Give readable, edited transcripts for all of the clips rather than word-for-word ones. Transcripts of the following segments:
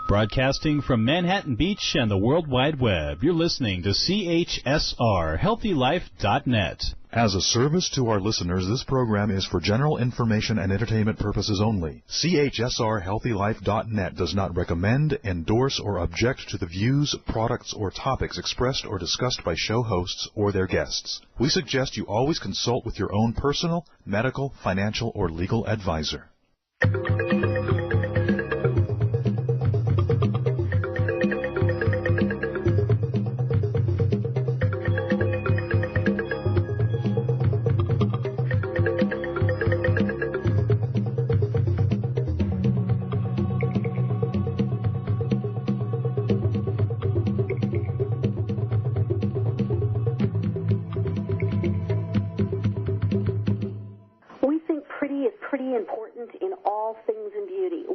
Broadcasting from Manhattan Beach and the World Wide Web, you're listening to CHSR, HealthyLife.net. As a service to our listeners, this program is for general information and entertainment purposes only. CHSR, HealthyLife.net does not recommend, endorse, or object to the views, products, or topics expressed or discussed by show hosts or their guests. We suggest you always consult with your own personal, medical, financial, or legal advisor.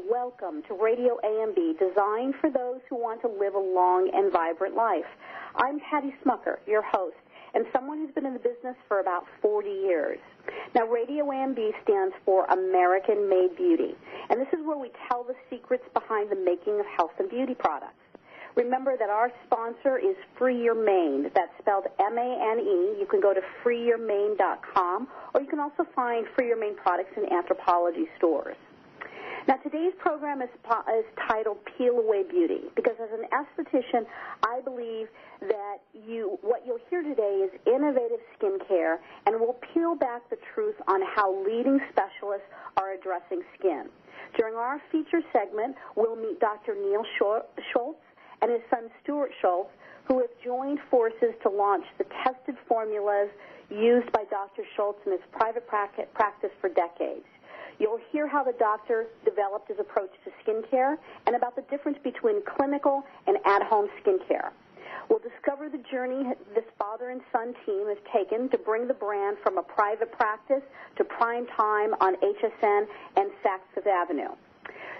Welcome to RadioAMB, designed for those who want to live a long and vibrant life. I'm Patty Smucker, your host, and someone who's been in the business for about 40 years. Now, RadioAMB stands for American Made Beauty, and this is where we tell the secrets behind the making of health and beauty products. Remember that our sponsor is Free Your Mane. That's spelled M-A-N-E. You can go to freeyourmane.com, or you can also find Free Your Mane products in Anthropologie stores. Now, today's program is titled Peel Away Beauty, because as an esthetician, I believe that what you'll hear today is innovative skincare, and we'll peel back the truth on how leading specialists are addressing skin. During our feature segment, we'll meet Dr. Neal Schultz and his son Stuart Schultz, who have joined forces to launch the tested formulas used by Dr. Schultz in his private practice for decades. You'll hear how the doctor developed his approach to skincare and about the difference between clinical and at-home skincare. We'll discover the journey this father and son team has taken to bring the brand from a private practice to prime time on HSN and Saks Fifth Avenue.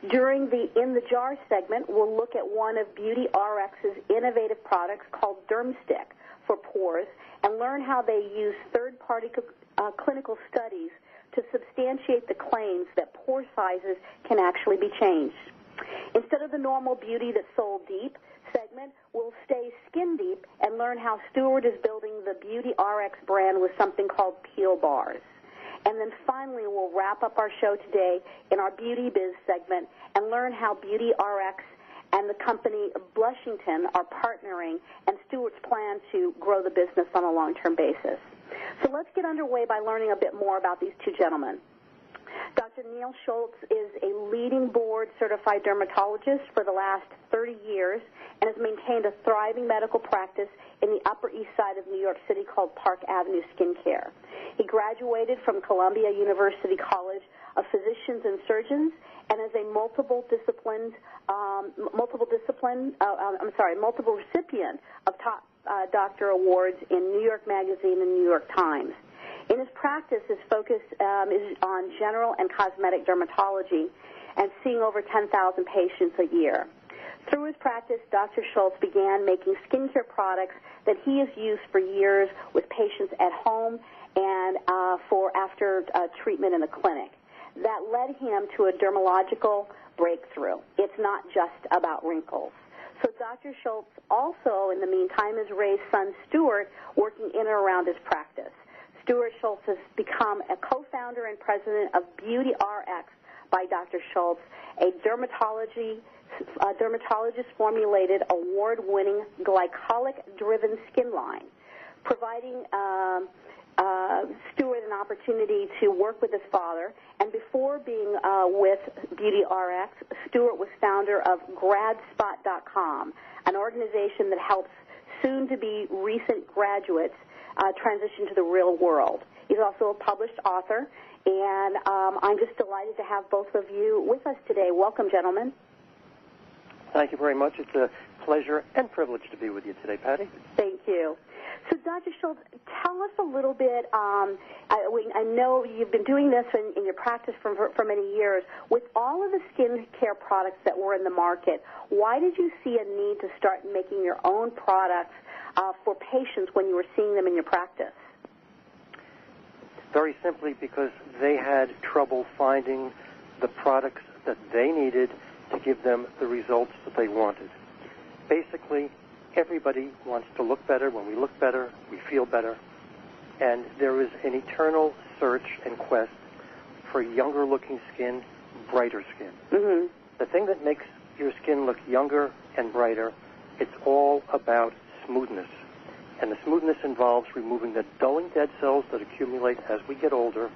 During the In the Jar segment, we'll look at one of BeautyRX's innovative products called DermStick for pores and learn how they use third-party clinical studies to substantiate the claims that pore sizes can actually be changed. Instead of the normal Beauty That's Soul Deep segment, we'll stay skin deep and learn how Stuart is building the BeautyRX brand with something called Peel Bars. And then finally, we'll wrap up our show today in our Beauty Biz segment and learn how BeautyRX and the company Blushington are partnering and Stuart's plan to grow the business on a long-term basis. So let's get underway by learning a bit more about these two gentlemen. Dr. Neal Schultz is a leading board-certified dermatologist for the last 30 years and has maintained a thriving medical practice in the Upper East Side of New York City called Park Avenue Skincare. He graduated from Columbia University College of Physicians and Surgeons and is a multiple recipient of top doctor awards in New York Magazine and New York Times. In his practice, his focus is on general and cosmetic dermatology and seeing over 10,000 patients a year. Through his practice, Dr. Schultz began making skincare products that he has used for years with patients at home and after treatment in the clinic. That led him to a dermatological breakthrough. It's not just about wrinkles. So Dr. Schultz also, in the meantime, has raised son Stuart working in and around his practice. Stuart Schultz has become a co-founder and president of BeautyRX by Dr. Schultz, a dermatologist-formulated, award-winning, glycolic-driven skin line, providing Stuart an opportunity to work with his father. And before being with BeautyRX, Stuart was founder of gradspot.com, an organization that helps soon-to-be recent graduates transition to the real world. He's also a published author, and I'm just delighted to have both of you with us today. Welcome, gentlemen. Thank you very much. It's a pleasure and privilege to be with you today, Patty. Thank you. So, Dr. Schultz, tell us a little bit. I know you've been doing this in your practice for many years. With all of the skincare products that were in the market, why did you see a need to start making your own products for patients when you were seeing them in your practice? Very simply because they had trouble finding the products that they needed to give them the results that they wanted. Basically, everybody wants to look better. When we look better, we feel better. And there is an eternal search and quest for younger-looking skin, brighter skin. Mm-hmm. The thing that makes your skin look younger and brighter, it's all about smoothness. And the smoothness involves removing the dulling dead cells that accumulate as we get older,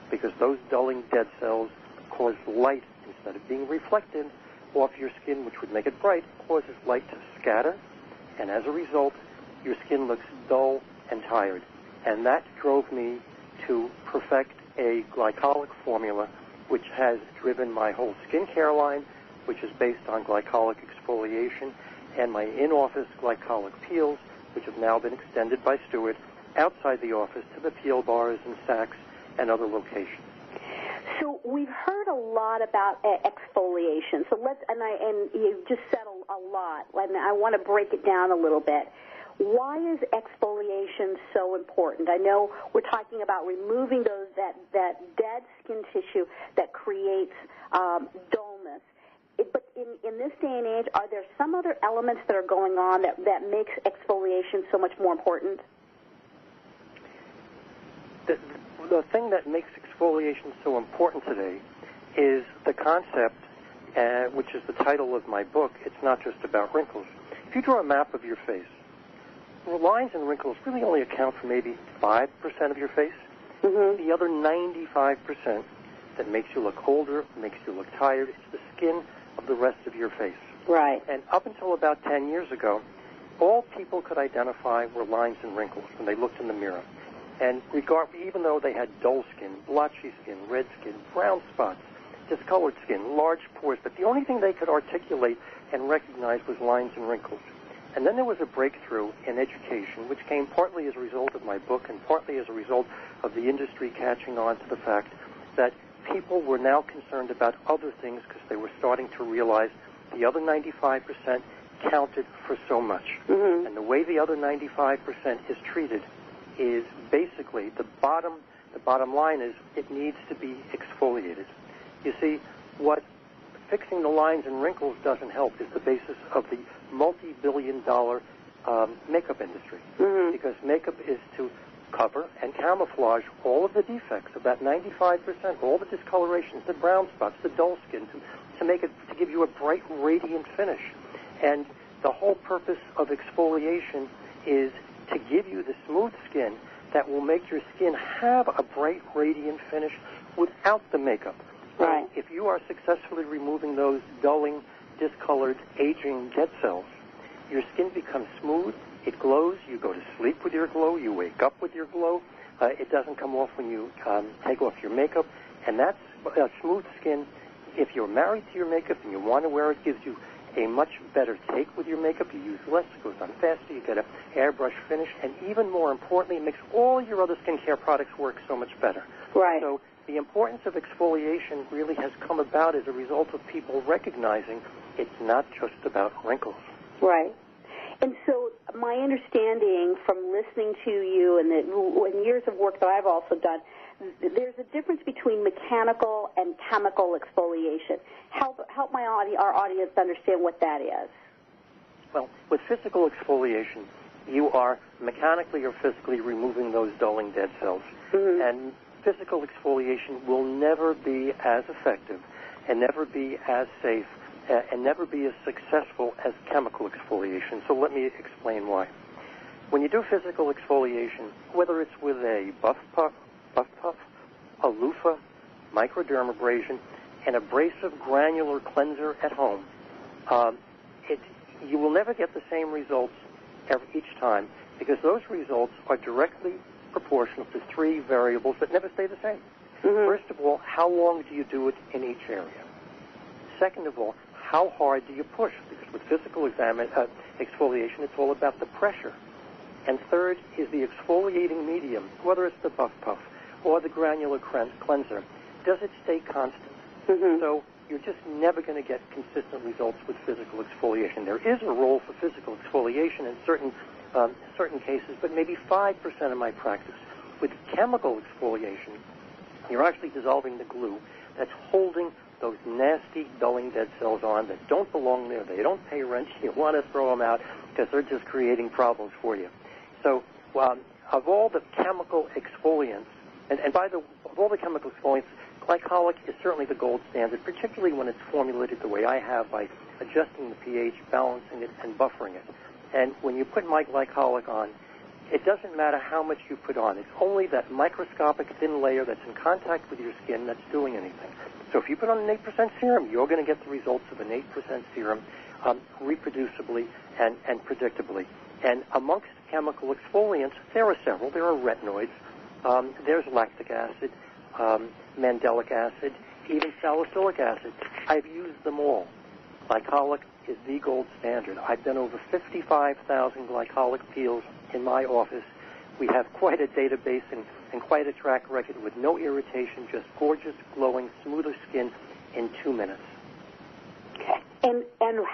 because those dulling dead cells cause light, instead of being reflected off your skin, which would make it bright, causes light to scatter. And as a result, your skin looks dull and tired. And that drove me to perfect a glycolic formula, which has driven my whole skincare line, which is based on glycolic exfoliation, and my in-office glycolic peels, which have now been extended by Stuart outside the office to the peel bars and Saks and other locations. So we've heard a lot about exfoliation. So and you just said a lot, and I want to break it down a little bit. Why is exfoliation so important? I know we're talking about removing that dead skin tissue that creates dullness. But in this day and age, are there some other elements that are going on that makes exfoliation so much more important? The thing that makes exfoliation so important today is the concept, which is the title of my book. It's not just about wrinkles. If you draw a map of your face, lines and wrinkles really only account for maybe 5% of your face. Mm-hmm. The other 95% that makes you look older, makes you look tired, it's the skin of the rest of your face. Right. And up until about 10 years ago, all people could identify were lines and wrinkles when they looked in the mirror. And even though they had dull skin, blotchy skin, red skin, brown spots, discolored skin, large pores, but the only thing they could articulate and recognize was lines and wrinkles. And then there was a breakthrough in education, which came partly as a result of my book and partly as a result of the industry catching on to the fact that people were now concerned about other things because they were starting to realize the other 95% counted for so much. Mm-hmm. And the way the other 95% is treated is basically the bottom line is it needs to be exfoliated. You see, what fixing the lines and wrinkles doesn't help is the basis of the multi-billion-dollar makeup industry. Mm-hmm. Because makeup is to cover and camouflage all of the defects of that 95%, all the discolorations, the brown spots, the dull skin, to give you a bright, radiant finish. And the whole purpose of exfoliation is to give you the smooth skin that will make your skin have a bright, radiant finish without the makeup. Right. If you are successfully removing those dulling, discolored, aging dead cells, your skin becomes smooth, it glows, you go to sleep with your glow, you wake up with your glow, it doesn't come off when you take off your makeup, and that's smooth skin. If you're married to your makeup and you want to wear it, gives you a much better take with your makeup. You use less, it goes on faster, you get an airbrush finish, and even more importantly, it makes all your other skincare products work so much better. Right. So the importance of exfoliation really has come about as a result of people recognizing it's not just about wrinkles. Right. And so my understanding from listening to you and years of work that I've also done, there's a difference between mechanical and chemical exfoliation. Help our audience understand what that is. Well, with physical exfoliation, you are mechanically or physically removing those dulling dead cells. Mm-hmm. And physical exfoliation will never be as effective and never be as safe and never be as successful as chemical exfoliation. So let me explain why. When you do physical exfoliation, whether it's with a buff puff, a loofah, microdermabrasion, an abrasive granular cleanser at home, you will never get the same results each time because those results are directly proportional to three variables that never stay the same. Mm-hmm. First of all, how long do you do it in each area? Second of all, how hard do you push? Because with physical exfoliation, it's all about the pressure. And third is the exfoliating medium, whether it's the buff puff or the granular cleanser. Does it stay constant? Mm-hmm. So you're just never going to get consistent results with physical exfoliation. There is a role for physical exfoliation in certain cases, but maybe 5% of my practice. With chemical exfoliation, you're actually dissolving the glue that's holding those nasty dulling dead cells on that don't belong there. They don't pay rent. You want to throw them out because they're just creating problems for you. So of all the chemical exfoliants, of all the chemical exfoliants, glycolic is certainly the gold standard, particularly when it's formulated the way I have by adjusting the pH, balancing it, and buffering it. And when you put my glycolic on, it doesn't matter how much you put on. It's only that microscopic thin layer that's in contact with your skin that's doing anything. So if you put on an 8% serum, you're going to get the results of an 8% serum reproducibly and predictably. And amongst chemical exfoliants, there are several. There are retinoids. There's lactic acid, mandelic acid, even salicylic acid. I've used them all. Glycolic is the gold standard. I've done over 55,000 glycolic peels in my office. We have quite a database and quite a track record with no irritation, just gorgeous, glowing, smoother skin in 2 minutes. And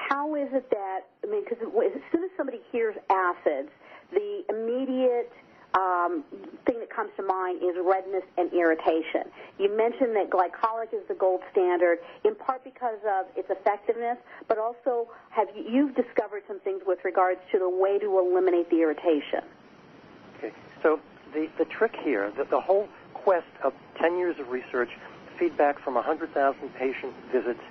how is it that, I mean, because as soon as somebody hears acids, the immediate thing that comes to mind is redness and irritation. You mentioned that glycolic is the gold standard, in part because of its effectiveness, but also you've discovered some things with regards to the way to eliminate the irritation. Okay, so the trick here, the whole quest of 10 years of research, feedback from 100,000 patient visits,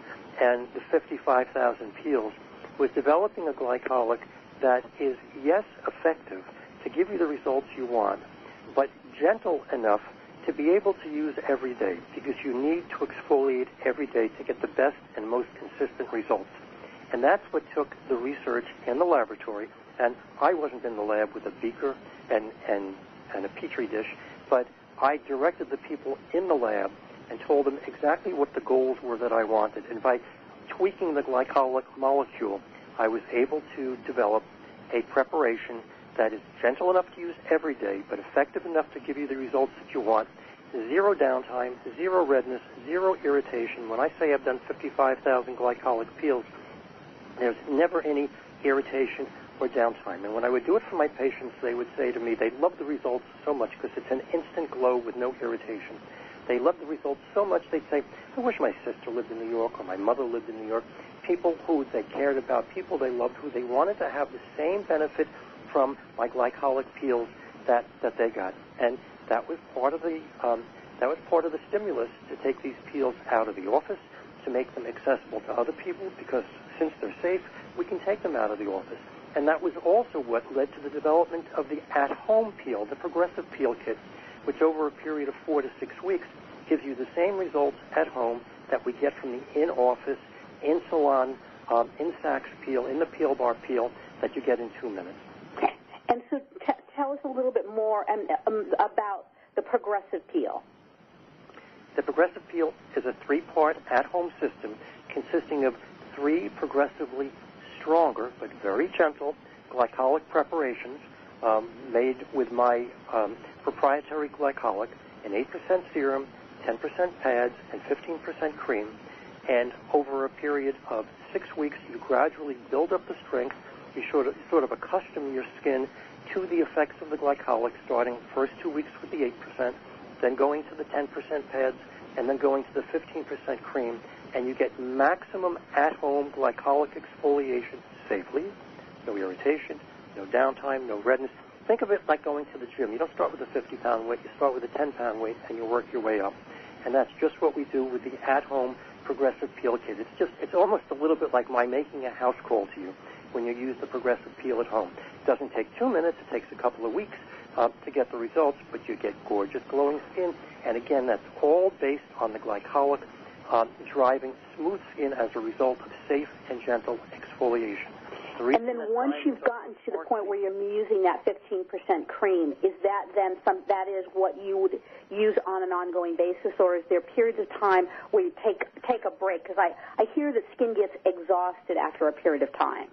and the 55,000 peels, was developing a glycolic that is, yes, effective to give you the results you want, but gentle enough to be able to use every day, because you need to exfoliate every day to get the best and most consistent results. And that's what took the research in the laboratory. And I wasn't in the lab with a beaker and a petri dish, but I directed the people in the lab and told them exactly what the goals were that I wanted. And by tweaking the glycolic molecule, I was able to develop a preparation that is gentle enough to use every day, but effective enough to give you the results that you want. Zero downtime, zero redness, zero irritation. When I say I've done 55,000 glycolic peels, there's never any irritation or downtime. And when I would do it for my patients, they would say to me they love the results so much because it's an instant glow with no irritation. They love the results so much they'd say, I wish my sister lived in New York or my mother lived in New York. People who they cared about, people they loved, who they wanted to have the same benefit from my glycolic peels that they got. And that was part of the stimulus to take these peels out of the office, to make them accessible to other people, because since they're safe, we can take them out of the office. And that was also what led to the development of the at-home peel, the progressive peel kit, which over a period of 4 to 6 weeks gives you the same results at home that we get from the in-office, in-salon, in-sax peel, in the peel bar peel that you get in 2 minutes. And so tell us a little bit more about the progressive peel. The progressive peel is a 3-part at-home system consisting of 3 progressively stronger but very gentle glycolic preparations made with my proprietary glycolic, an 8% serum, 10% pads, and 15% cream. And over a period of 6 weeks, you gradually build up the strength. You sort of accustom your skin to the effects of the glycolic, starting first 2 weeks with the 8%, then going to the 10% pads, and then going to the 15% cream, and you get maximum at-home glycolic exfoliation safely, no irritation, no downtime, no redness. Think of it like going to the gym. You don't start with a 50-pound weight. You start with a 10-pound weight, and you work your way up. And that's just what we do with the at-home progressive peel kit. It's almost a little bit like my making a house call to you when you use the progressive peel at home. It doesn't take 2 minutes. It takes a couple of weeks to get the results, but you get gorgeous glowing skin. And again, that's all based on the glycolic driving smooth skin as a result of safe and gentle exfoliation. And then once you've gotten to the point where you're using that 15% cream, is that then that is what you would use on an ongoing basis, or is there periods of time where you take a break? Because I hear that skin gets exhausted after a period of time.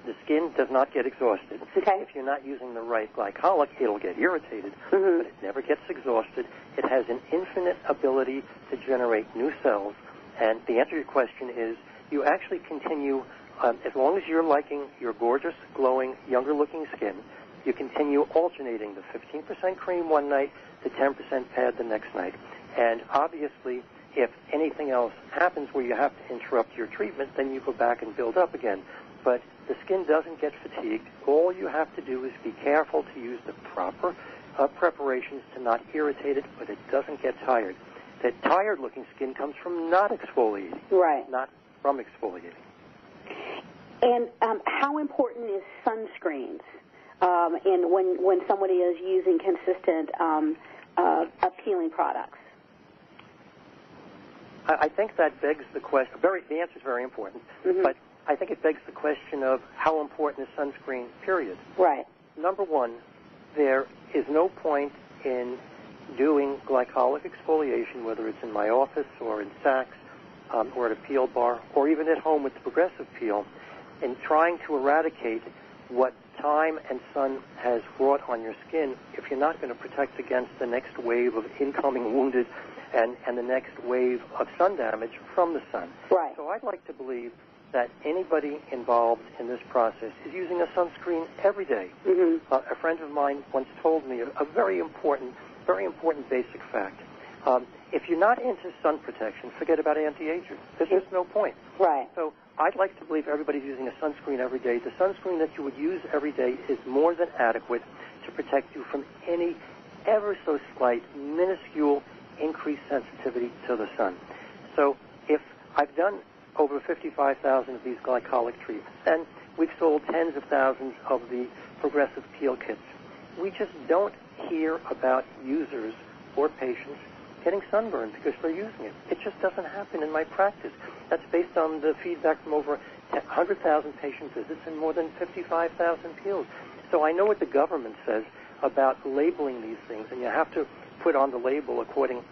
The skin does not get exhausted. Okay. If you're not using the right glycolic, it'll get irritated, but it never gets exhausted. It has an infinite ability to generate new cells. And the answer to your question is you actually continue, as long as you're liking your gorgeous, glowing, younger-looking skin, you continue alternating the 15% cream one night, the 10% pad the next night. And obviously, if anything else happens where you have to interrupt your treatment, then you go back and build up again. But the skin doesn't get fatigued. All you have to do is be careful to use the proper preparations to not irritate it, but it doesn't get tired. The tired-looking skin comes from not exfoliating, right? Not from exfoliating. And how important is sunscreens in when somebody is using consistent peeling products? I think that begs the question. The answer is very important, but I think it begs the question of how important is sunscreen, period. Right. Number one, there is no point in doing glycolic exfoliation, whether it's in my office or in Saks or at a peel bar or even at home with the progressive peel, in trying to eradicate what time and sun has brought on your skin if you're not going to protect against the next wave of incoming wounded and the next wave of sun damage from the sun. Right. So I'd like to believe that anybody involved in this process is using a sunscreen every day. A friend of mine once told me a very important basic fact. If you're not into sun protection, forget about anti-aging. There's just no point. Right. So I'd like to believe everybody's using a sunscreen every day. The sunscreen that you would use every day is more than adequate to protect you from any ever so slight, minuscule increased sensitivity to the sun. So if I've done over 55,000 of these glycolic treatments, and we've sold tens of thousands of the progressive peel kits, we just don't hear about users or patients getting sunburned because they're using it. It just doesn't happen in my practice. That's based on the feedback from over 100,000 patient visits and more than 55,000 peels. So I know what the government says about labeling these things, and you have to put on the label according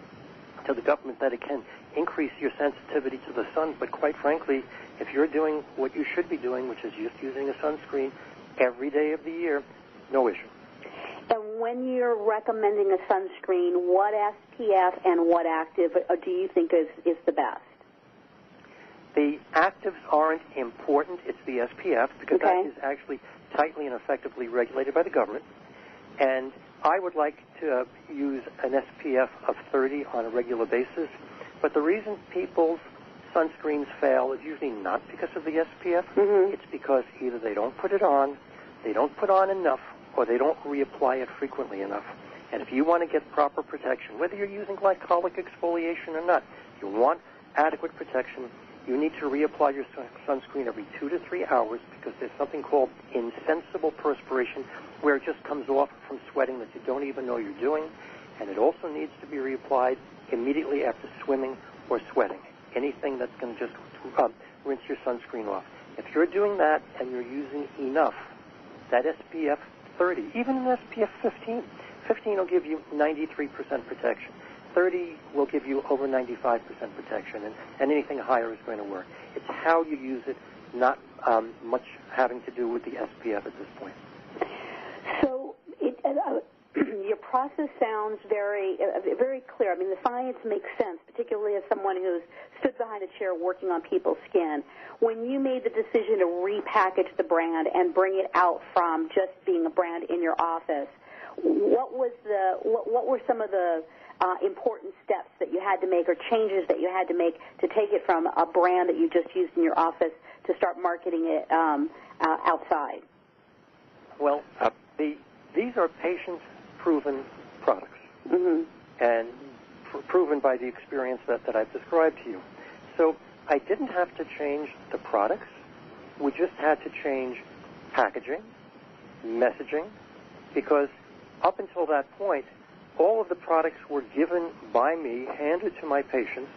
to the government that it can increase your sensitivity to the sun. But quite frankly, if you're doing what you should be doing, which is just using a sunscreen every day of the year, no issue. And when you're recommending a sunscreen, what SPF and what active do you think is the best? The actives aren't important. It's the SPF because that is actually tightly and effectively regulated by the government. And I would like to use an SPF of 30 on a regular basis. But the reason people's sunscreens fail is usually not because of the SPF. It's because either they don't put it on, they don't put on enough, or they don't reapply it frequently enough. And if you want to get proper protection, whether you're using glycolic exfoliation or not, you want adequate protection, you need to reapply your sunscreen every 2 to 3 hours because there's something called insensible perspiration where it just comes off from sweating that you don't even know you're doing. And it also needs to be reapplied immediately after swimming or sweating. Anything that's going to just rinse your sunscreen off. If you're doing that and you're using enough, that SPF 30, even an SPF 15, 15 will give you 93% protection. 30 will give you over 95% protection, and anything higher is going to work. It's how you use it, not much having to do with the SPF at this point. So your process sounds very clear. I mean, the science makes sense, particularly as someone who's stood behind a chair working on people's skin. When you made the decision to repackage the brand and bring it out from just being a brand in your office, what were some of the important steps that you had to make or changes that you had to make to take it from a brand that you just used in your office to start marketing it outside? Well, these are patient-proven products and proven by the experience that I've described to you. So I didn't have to change the products. We just had to change packaging, messaging, because up until that point, all of the products were given by me, handed to my patients,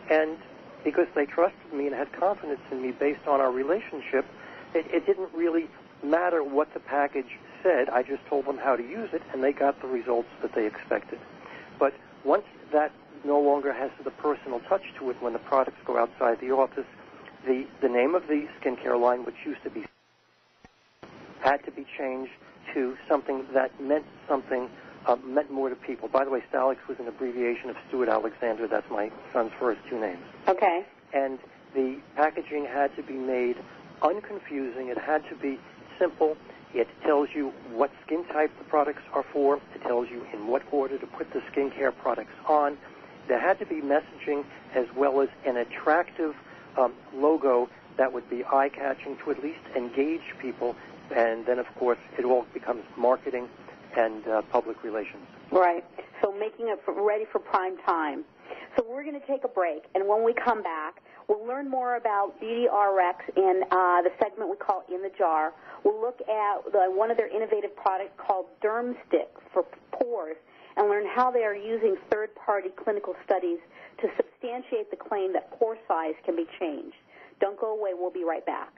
and because they trusted me and had confidence in me based on our relationship, it didn't really matter what the package said. I just told them how to use it, and they got the results that they expected. But once that no longer has the personal touch to it when the products go outside the office, the name of the skincare line, which used to be, had to be changed to something that meant more to people. By the way, Stalix was an abbreviation of Stuart Alexander. That's my son's first two names. Okay. And the packaging had to be made unconfusing. It had to be simple. It tells you what skin type the products are for. It tells you in what order to put the skincare products on. there had to be messaging as well as an attractive logo that would be eye-catching to at least engage people. And then, of course, it all becomes marketing and public relations. Right. So making it ready for prime time. So we're going to take a break, and when we come back, we'll learn more about BeautyRX in the segment we call In the Jar. We'll look at one of their innovative products called Derm Stick for pores and learn how they are using third-party clinical studies to substantiate the claim that pore size can be changed. Don't go away. We'll be right back.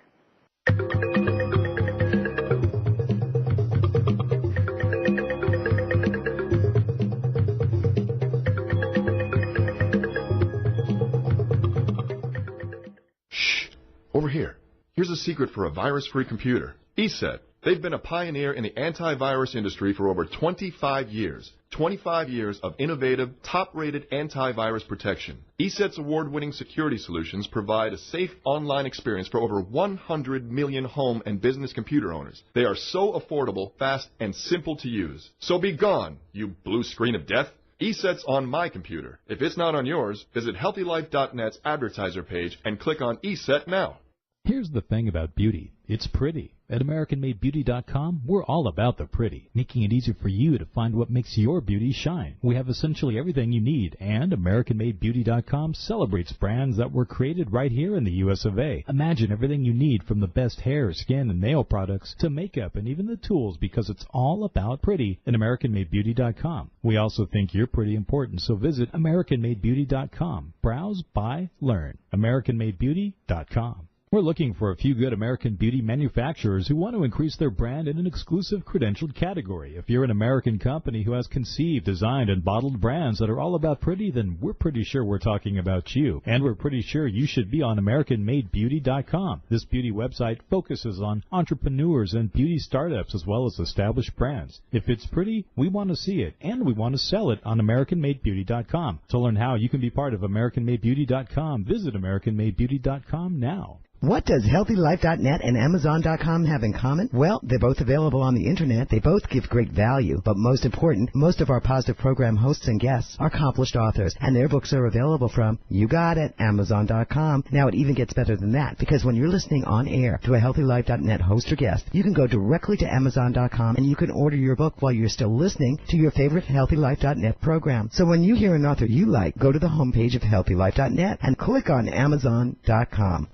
Over here. Here's a secret for a virus-free computer. ESET. They've been a pioneer in the antivirus industry for over 25 years. 25 years of innovative, top-rated antivirus protection. ESET's award-winning security solutions provide a safe online experience for over 100 million home and business computer owners. They are so affordable, fast, and simple to use. So be gone, you blue screen of death. ESET's on my computer. If it's not on yours, visit HealthyLife.net's advertiser page and click on ESET now. Here's the thing about beauty. It's pretty. At AmericanMadeBeauty.com, we're all about the pretty, making it easy for you to find what makes your beauty shine. We have essentially everything you need, and AmericanMadeBeauty.com celebrates brands that were created right here in the U.S. of A. Imagine everything you need from the best hair, skin, and nail products to makeup and even the tools, because it's all about pretty at AmericanMadeBeauty.com. We also think you're pretty important, so visit AmericanMadeBeauty.com. Browse, buy, learn. AmericanMadeBeauty.com. We're looking for a few good American beauty manufacturers who want to increase their brand in an exclusive credentialed category. If you're an American company who has conceived, designed, and bottled brands that are all about pretty, then we're pretty sure we're talking about you. And we're pretty sure you should be on AmericanMadeBeauty.com. This beauty website focuses on entrepreneurs and beauty startups as well as established brands. If it's pretty, we want to see it, and we want to sell it on AmericanMadeBeauty.com. To learn how you can be part of AmericanMadeBeauty.com, visit AmericanMadeBeauty.com now. What does HealthyLife.net and Amazon.com have in common? Well, they're both available on the Internet. They both give great value. But most important, most of our positive program hosts and guests are accomplished authors, and their books are available from, you got it, Amazon.com. Now, it even gets better than that, because when you're listening on air to a HealthyLife.net host or guest, you can go directly to Amazon.com, and you can order your book while you're still listening to your favorite HealthyLife.net program. So when you hear an author you like, go to the homepage of HealthyLife.net and click on Amazon.com.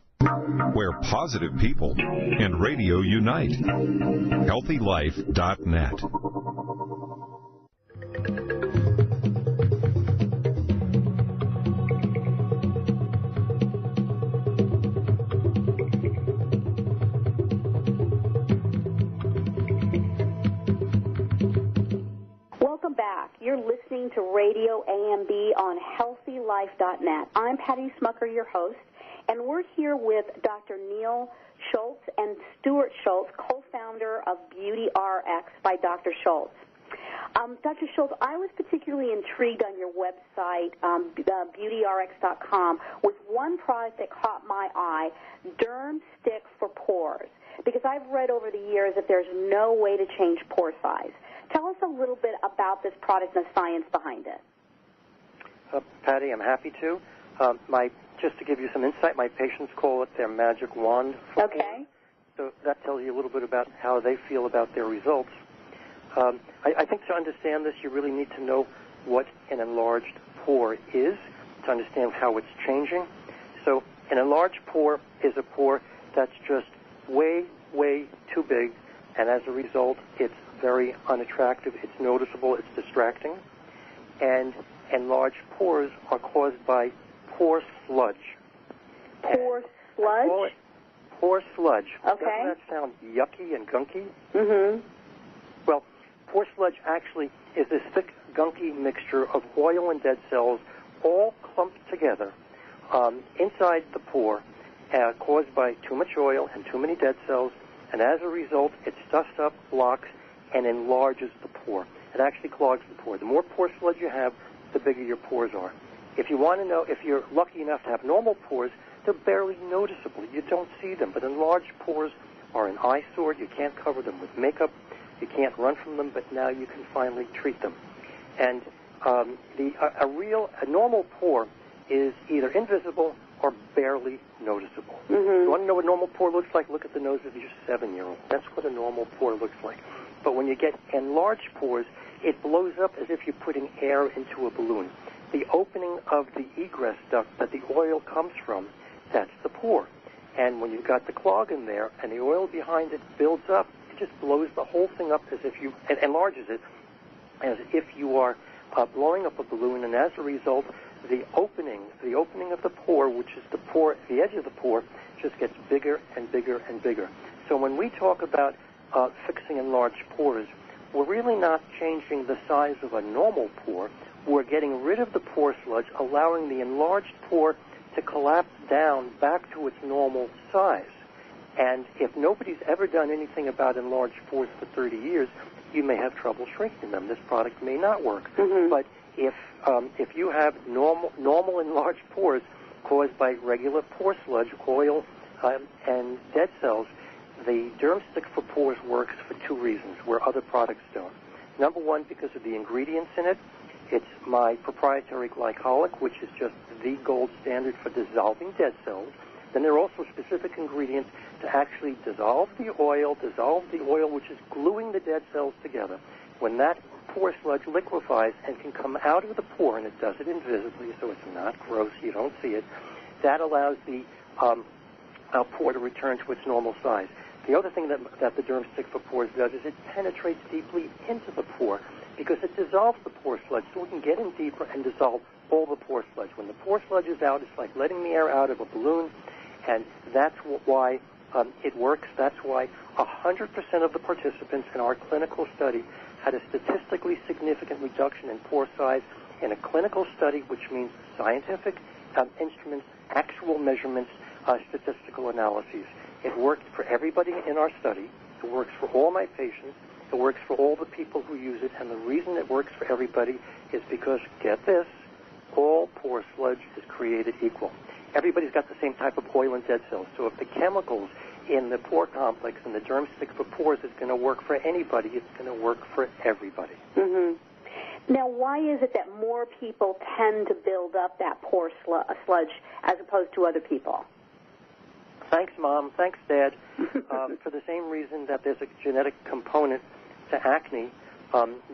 Where positive people and radio unite. HealthyLife.net. Welcome back. You're listening to RadioAMB on HealthyLife.net. I'm Patty Smucker, your host. And we're here with Dr. Neal Schultz and Stuart Schultz, co-founder of BeautyRX by Dr. Schultz. Dr. Schultz, I was particularly intrigued on your website, BeautyRX.com, with one product that caught my eye, Derm Stick for pores, because I've read over the years that there's no way to change pore size. Tell us a little bit about this product and the science behind it. Patty, I'm happy to. Just to give you some insight, my patients call it their magic wand. Okay. So that tells you a little bit about how they feel about their results. I think to understand this, you really need to know what an enlarged pore is to understand how it's changing. So an enlarged pore is a pore that's just way, way too big, and as a result, it's very unattractive, it's noticeable, it's distracting. And enlarged pores are caused by pore sludge. Pore sludge? Call it pore sludge. Okay. Doesn't that sound yucky and gunky? Mm-hmm. Well, pore sludge actually is this thick, gunky mixture of oil and dead cells all clumped together inside the pore, caused by too much oil and too many dead cells, and as a result, it stuffs up, blocks, and enlarges the pore. It actually clogs the pore. The more pore sludge you have, the bigger your pores are. If you want to know if you're lucky enough to have normal pores, they're barely noticeable. You don't see them. But enlarged pores are an eyesore. You can't cover them with makeup. You can't run from them, but now you can finally treat them. And a normal pore is either invisible or barely noticeable. You want to know what a normal pore looks like? Look at the nose of your 7-year-old. That's what a normal pore looks like. But when you get enlarged pores, it blows up as if you're putting air into a balloon. The opening of the egress duct that the oil comes from, that's the pore. And when you've got the clog in there and the oil behind it builds up, it just blows the whole thing up as if you, and enlarges it as if you are blowing up a balloon, and as a result, the opening of the pore, which is the edge of the pore, just gets bigger and bigger and bigger. So when we talk about fixing enlarged pores, we're really not changing the size of a normal pore. We're getting rid of the pore sludge, allowing the enlarged pore to collapse down back to its normal size. And if nobody's ever done anything about enlarged pores for 30 years, you may have trouble shrinking them. This product may not work. But if you have normal enlarged pores caused by regular pore sludge, oil, and dead cells, the Derm Stick for Pores works for 2 reasons where other products don't. Number one, because of the ingredients in it. It's my proprietary glycolic, which is just the gold standard for dissolving dead cells. Then there are also specific ingredients to actually dissolve the oil which is gluing the dead cells together. When that pore sludge liquefies and can come out of the pore, and it does it invisibly, so it's not gross, you don't see it, that allows the pore to return to its normal size. The other thing that the Derm Stick for Pores does is it penetrates deeply into the pore because it dissolves the pore sludge, so we can get in deeper and dissolve all the pore sludge. When the pore sludge is out, it's like letting the air out of a balloon, and that's why it works. That's why 100% of the participants in our clinical study had a statistically significant reduction in pore size in a clinical study, which means scientific instruments, actual measurements, statistical analyses. It worked for everybody in our study. It works for all my patients. It works for all the people who use it. And the reason it works for everybody is because, get this, all pore sludge is created equal. Everybody's got the same type of oil and dead cells. So if the chemicals in the pore complex and the Derm Stick for Pores is going to work for anybody, it's going to work for everybody. Now, why is it that more people tend to build up that pore sludge as opposed to other people? Thanks, Mom. Thanks, Dad. For the same reason that there's a genetic component to acne,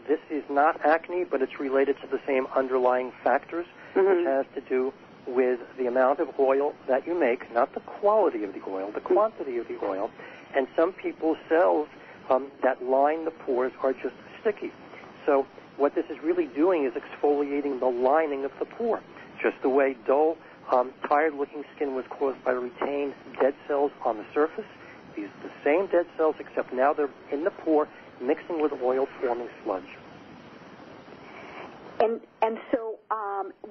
this is not acne, but it's related to the same underlying factors, which has to do with the amount of oil that you make, not the quality of the oil, the quantity of the oil. And some people's cells that line the pores are just sticky. So what this is really doing is exfoliating the lining of the pore, just the way dull, tired-looking skin was caused by retained dead cells on the surface. These are the same dead cells, except now they're in the pore, mixing with oil, forming sludge. And so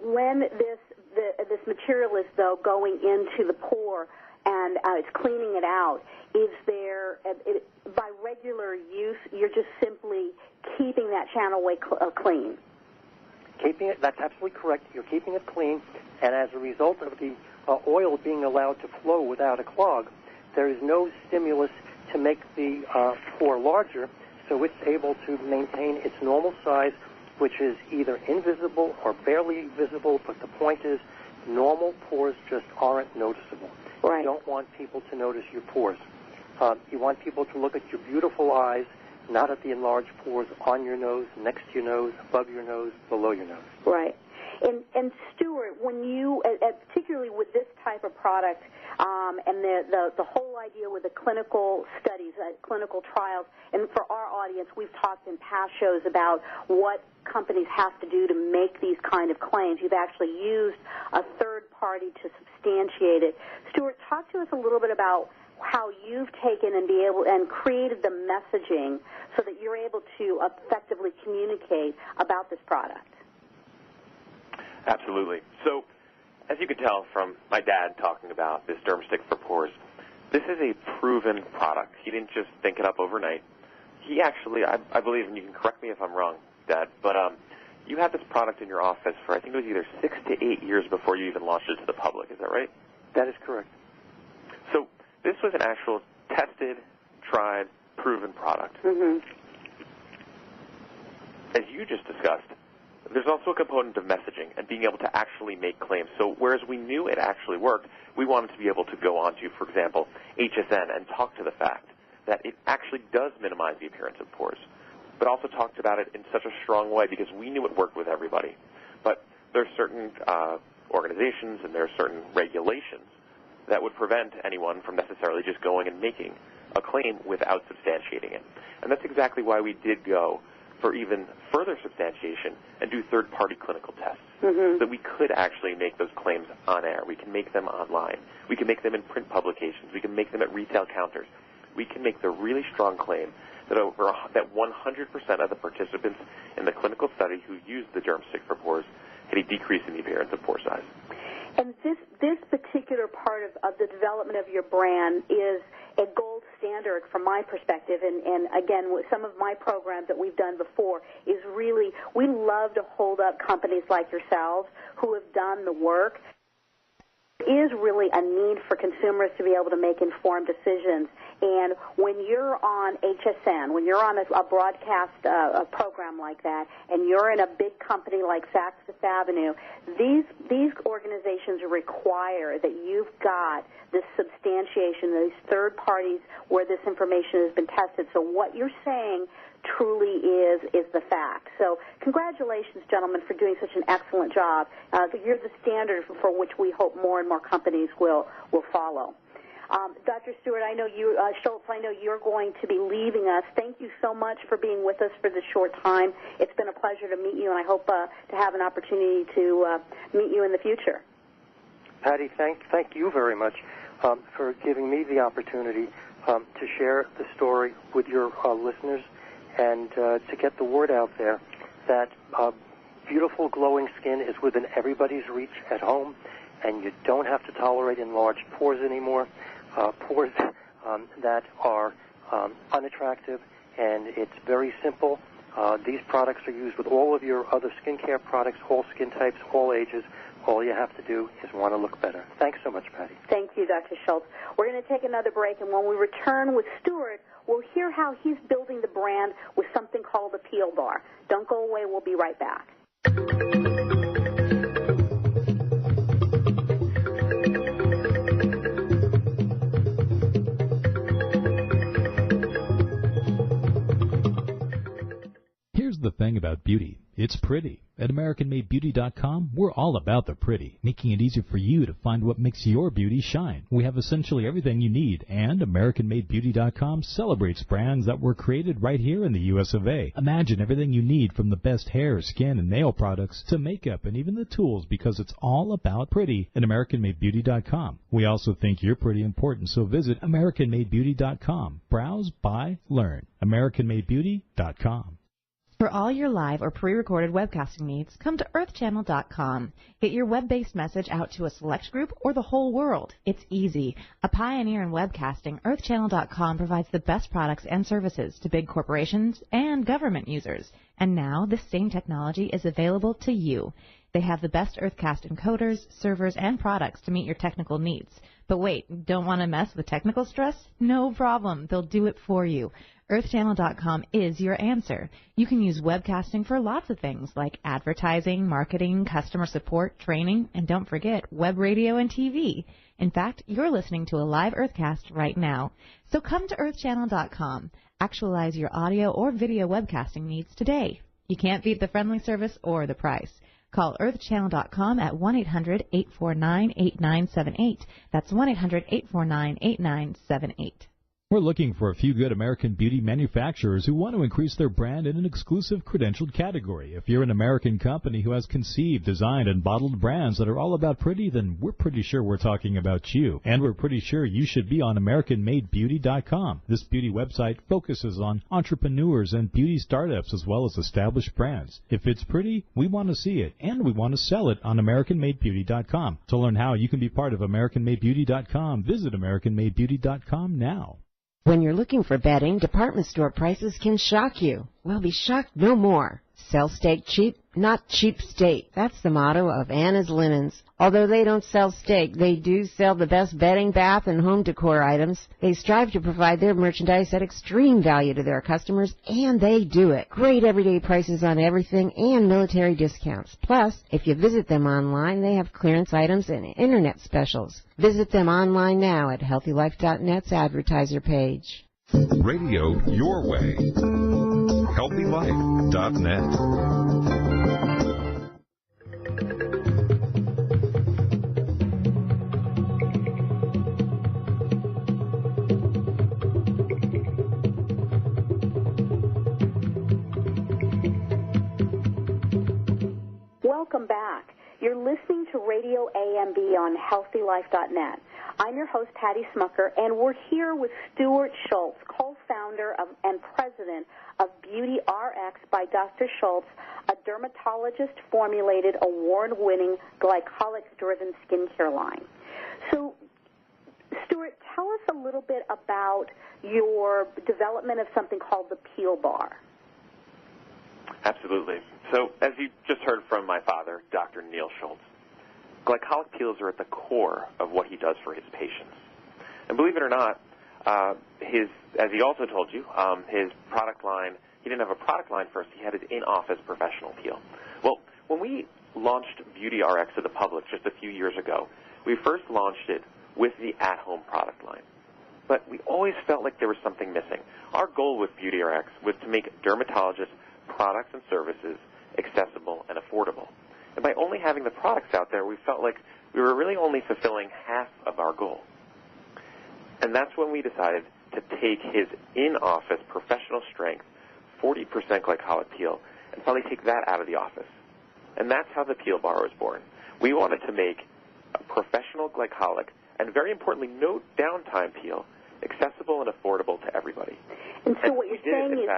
when this material is, though, going into the pore and it's cleaning it out, is there, by regular use, you're just simply keeping that channelway clean? Keeping it, that's absolutely correct. You're keeping it clean, and as a result of the oil being allowed to flow without a clog, there is no stimulus to make the pore larger, so it's able to maintain its normal size, which is either invisible or barely visible, but the point is normal pores just aren't noticeable. Right. You don't want people to notice your pores. You want people to look at your beautiful eyes, not at the enlarged pores on your nose, next to your nose, above your nose, below your nose. Right. And Stuart, when you, particularly with this type of product, and the whole idea with the clinical studies, clinical trials, and for our audience, we've talked in past shows about what companies have to do to make these kind of claims. You've actually used a third party to substantiate it. Stuart, talk to us a little bit about how you've taken and created the messaging so that you're able to effectively communicate about this product. Absolutely. So, as you can tell from my dad talking about this Derm Stick for Pores, this is a proven product. He didn't just think it up overnight. He actually, I believe, and you can correct me if I'm wrong, Dad, but you had this product in your office for, I think it was either 6 to 8 years before you even launched it to the public. Is that right? That is correct. So this was an actual tested, tried, proven product. Mm-hmm. As you just discussed, there's also a component of messaging and being able to actually make claims. So whereas we knew it actually worked, we wanted to be able to go on to, for example, HSN and talk to the fact that it actually does minimize the appearance of pores, but also talked about it in such a strong way because we knew it worked with everybody. But there are certain organizations and there are certain regulations that would prevent anyone from necessarily just going and making a claim without substantiating it. And that's exactly why we did go for even further substantiation and do third-party clinical tests so that we could actually make those claims on air. We can make them online. We can make them in print publications. We can make them at retail counters. We can make the really strong claim that that 100% of the participants in the clinical study who used the germ stick for pores had a decrease in the appearance of pore size. And this particular part of the development of your brand is a gold standard from my perspective. And again, with some of my programs that we've done before is really, we love to hold up companies like yourselves who have done the work. There is really a need for consumers to be able to make informed decisions. And when you're on HSN, when you're on a broadcast a program like that, and you're in a big company like Saks Fifth Avenue, these organizations require that you've got this substantiation, these third parties where this information has been tested. So what you're saying truly is the fact. So congratulations, gentlemen, for doing such an excellent job. You're the standard for which we hope more and more companies will follow. Dr. Stuart, I know you, Schultz, I know you're going to be leaving us. Thank you so much for being with us for this short time. It's been a pleasure to meet you, and I hope to have an opportunity to meet you in the future. Patty, thank you very much for giving me the opportunity to share the story with your listeners and to get the word out there that beautiful glowing skin is within everybody's reach at home, and you don't have to tolerate enlarged pores anymore, pores that are unattractive, and it's very simple. These products are used with all of your other skincare products, all skin types, all ages. All you have to do is want to look better. Thanks so much, Patty. Thank you, Dr. Schultz. We're going to take another break, and when we return with Stuart, we'll hear how he's building the brand with something called a peel bar. Don't go away. We'll be right back. Here's the thing about beauty. It's pretty. At AmericanMadeBeauty.com, we're all about the pretty, making it easy for you to find what makes your beauty shine. We have essentially everything you need, and AmericanMadeBeauty.com celebrates brands that were created right here in the U.S. of A. Imagine everything you need from the best hair, skin, and nail products to makeup and even the tools, because it's all about pretty at AmericanMadeBeauty.com. We also think you're pretty important, so visit AmericanMadeBeauty.com. Browse, buy, learn. AmericanMadeBeauty.com. For all your live or pre-recorded webcasting needs, come to earthchannel.com. Get your web-based message out to a select group or the whole world. It's easy. A pioneer in webcasting, earthchannel.com provides the best products and services to big corporations and government users. And now this same technology is available to you. They have the best Earthcast encoders, servers, and products to meet your technical needs. But wait, don't want to mess with technical stress? No problem. They'll do it for you. EarthChannel.com is your answer. You can use webcasting for lots of things like advertising, marketing, customer support, training, and don't forget web radio and TV. In fact, you're listening to a live Earthcast right now. So come to EarthChannel.com. Actualize your audio or video webcasting needs today. You can't beat the friendly service or the price. Call EarthChannel.com at 1-800-849-8978. That's 1-800-849-8978. We're looking for a few good American beauty manufacturers who want to increase their brand in an exclusive credentialed category. If you're an American company who has conceived, designed, and bottled brands that are all about pretty, then we're pretty sure we're talking about you. And we're pretty sure you should be on AmericanMadeBeauty.com. This beauty website focuses on entrepreneurs and beauty startups as well as established brands. If it's pretty, we want to see it, and we want to sell it on AmericanMadeBeauty.com. To learn how you can be part of AmericanMadeBeauty.com, visit AmericanMadeBeauty.com now. When you're looking for bedding, department store prices can shock you. Well, be shocked no more. Sell steak cheap, not cheap steak. That's the motto of Anna's Linens. Although they don't sell steak, they do sell the best bedding, bath, and home decor items. They strive to provide their merchandise at extreme value to their customers, and they do it. Great everyday prices on everything and military discounts. Plus, if you visit them online, they have clearance items and internet specials. Visit them online now at HealthyLife.net's advertiser page. Radio your way. HealthyLife.net. Welcome back. You're listening to RadioAMB on HealthyLife.net. I'm your host, Patty Smucker, and we're here with Stuart Schultz, co-founder and president of BeautyRX by Dr. Schultz, a dermatologist-formulated, award-winning, glycolic-driven skincare line. So, Stuart, tell us a little bit about your development of something called the Peel Bar. Absolutely. So, as you just heard from my father, Dr. Neal Schultz, glycolic peels are at the core of what he does for his patients. And believe it or not, as he also told you, his product line, he didn't have a product line first, he had his in-office professional peel. Well, when we launched BeautyRX to the public just a few years ago, we first launched it with the at-home product line. But we always felt like there was something missing. Our goal with BeautyRX was to make dermatologists' products and services accessible and affordable. And by only having the products out there, we felt like we were really only fulfilling half of our goal. And that's when we decided to take his in-office professional strength, 40% glycolic peel, and finally take that out of the office. And that's how the Peel Bar was born. We wanted to make a professional glycolic and, very importantly, no downtime peel accessible and affordable to everybody. And so what you're saying is,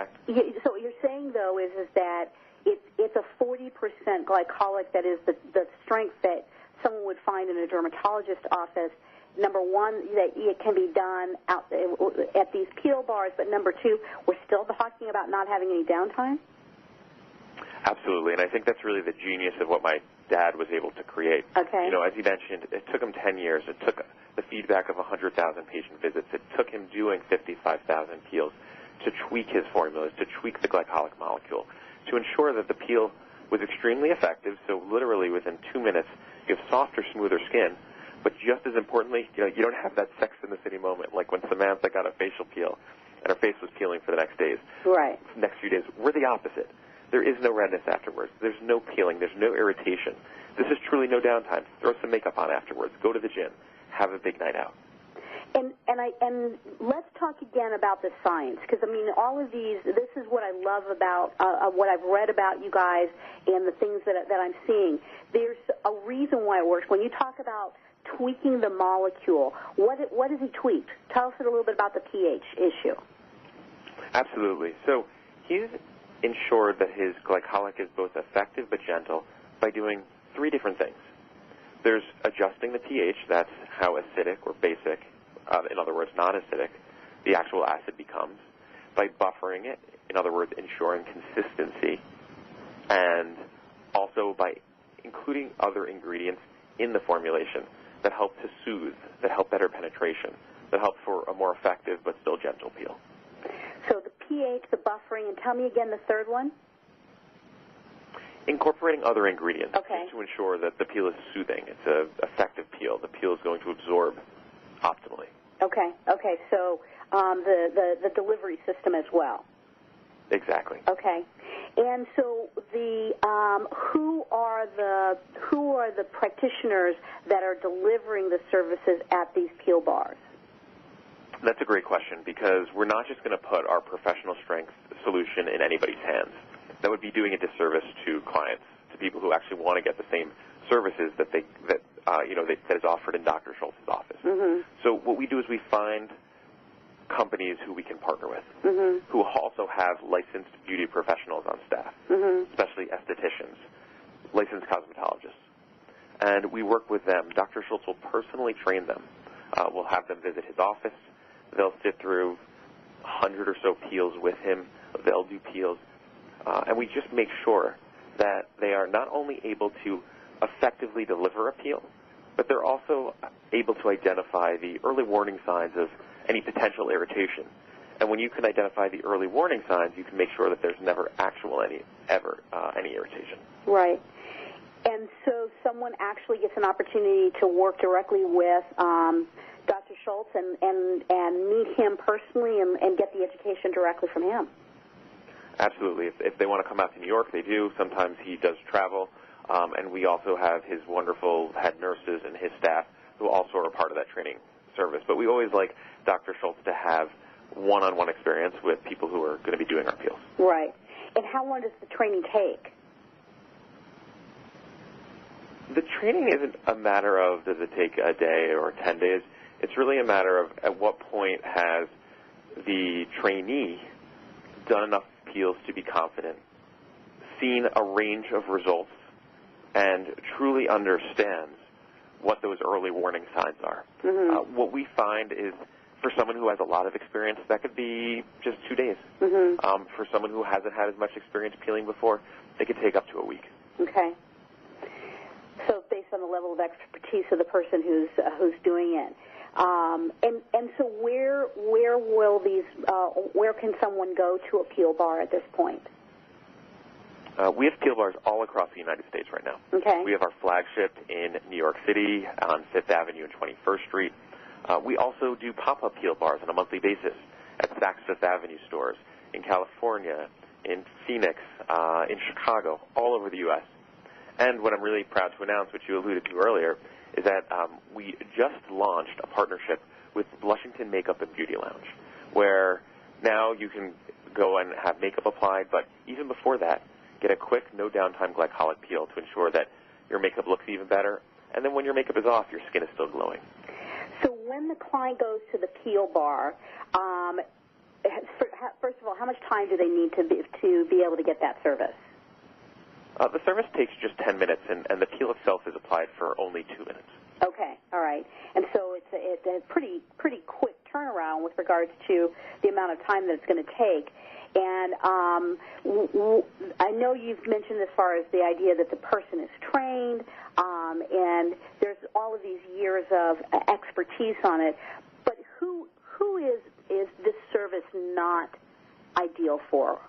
so what you're saying though is that it's a 40% glycolic that is the strength that someone would find in a dermatologist's office. Number one, that it can be done out at these peel bars, but number two, we're still talking about not having any downtime? Absolutely, and I think that's really the genius of what my dad was able to create. Okay. You know, as you mentioned, it took him 10 years. It took the feedback of 100,000 patient visits. It took him doing 55,000 peels to tweak his formulas, to tweak the glycolic molecule, to ensure that the peel was extremely effective. So literally within 2 minutes, you have softer, smoother skin. But just as importantly, you know, you don't have that Sex in the City moment like when Samantha got a facial peel and her face was peeling for the next days. Right. Next few days, we're the opposite. There is no redness afterwards. There's no peeling. There's no irritation. This is truly no downtime. Throw some makeup on afterwards. Go to the gym. Have a big night out. And let's talk again about the science, because, I mean, all of these, this is what I love about what I've read about you guys and the things that I'm seeing. There's a reason why it works. When you talk about tweaking the molecule, what has he tweaked? Tell us a little bit about the pH issue. Absolutely. So he's ensured that his glycolic is both effective but gentle by doing 3 different things. There's adjusting the pH, that's how acidic or basic, in other words, non-acidic, the actual acid becomes, by buffering it, in other words, ensuring consistency, and also by including other ingredients in the formulation that help to soothe, that help better penetration, that help for a more effective but still gentle peel. So the pH, the buffering, and tell me again the third one? Incorporating other ingredients to ensure that the peel is soothing. It's an effective peel. The peel is going to absorb optimally. Okay. So the delivery system as well. Exactly. Okay. And so who are the practitioners that are delivering the services at these peel bars? That's a great question, because we're not just going to put our professional strength solution in anybody's hands. That would be doing a disservice to clients, to people who actually want to get the same services that is offered in Dr. Schultz's office. Mm-hmm. So what we do is we find companies who we can partner with, who also have licensed beauty professionals on staff, especially estheticians, licensed cosmetologists. And we work with them. Dr. Schultz will personally train them. We'll have them visit his office. They'll sit through 100 or so peels with him. They'll do peels and we just make sure that they are not only able to effectively deliver a peel, but they're also able to identify the early warning signs of any potential irritation. And when you can identify the early warning signs, you can make sure that there's never any irritation. Right. And so someone actually gets an opportunity to work directly with Dr. Schultz and meet him personally and get the education directly from him. Absolutely. If they want to come out to New York, they do. Sometimes he does travel. And we also have his wonderful head nurses and his staff who also are part of that training service. But we always like Dr. Schultz to have one-on-one experience with people who are going to be doing our peels. Right. And how long does the training take? The training isn't a matter of does it take a day or 10 days. It's really a matter of at what point has the trainee done enough peels to be confident, seen a range of results, and truly understands what those early warning signs are. Mm-hmm. What we find is for someone who has a lot of experience, that could be just 2 days. Mm-hmm. For someone who hasn't had as much experience peeling before, it could take up to a week. Okay. So based on the level of expertise of the person who's doing it. And so where will these where can someone go to a peel bar at this point? We have peel bars all across the United States right now. Okay. We have our flagship in New York City on 5th Avenue and 21st Street. We also do pop-up peel bars on a monthly basis at Saks Fifth Avenue stores in California, in Phoenix, in Chicago, all over the U.S. And what I'm really proud to announce, which you alluded to earlier, is that we just launched a partnership with Blushington Makeup and Beauty Lounge, where now you can go and have makeup applied, but even before that, get a quick, no-downtime glycolic peel to ensure that your makeup looks even better. And then when your makeup is off, your skin is still glowing. So when the client goes to the peel bar, first of all, how much time do they need to be able to get that service? The service takes just 10 minutes, and the peel itself is applied for only 2 minutes. Okay, all right. And so it's a pretty quick turnaround with regards to the amount of time that it's going to take. And I know you've mentioned as far as the idea that the person is trained, and there's all of these years of expertise on it. But who is this service not ideal for?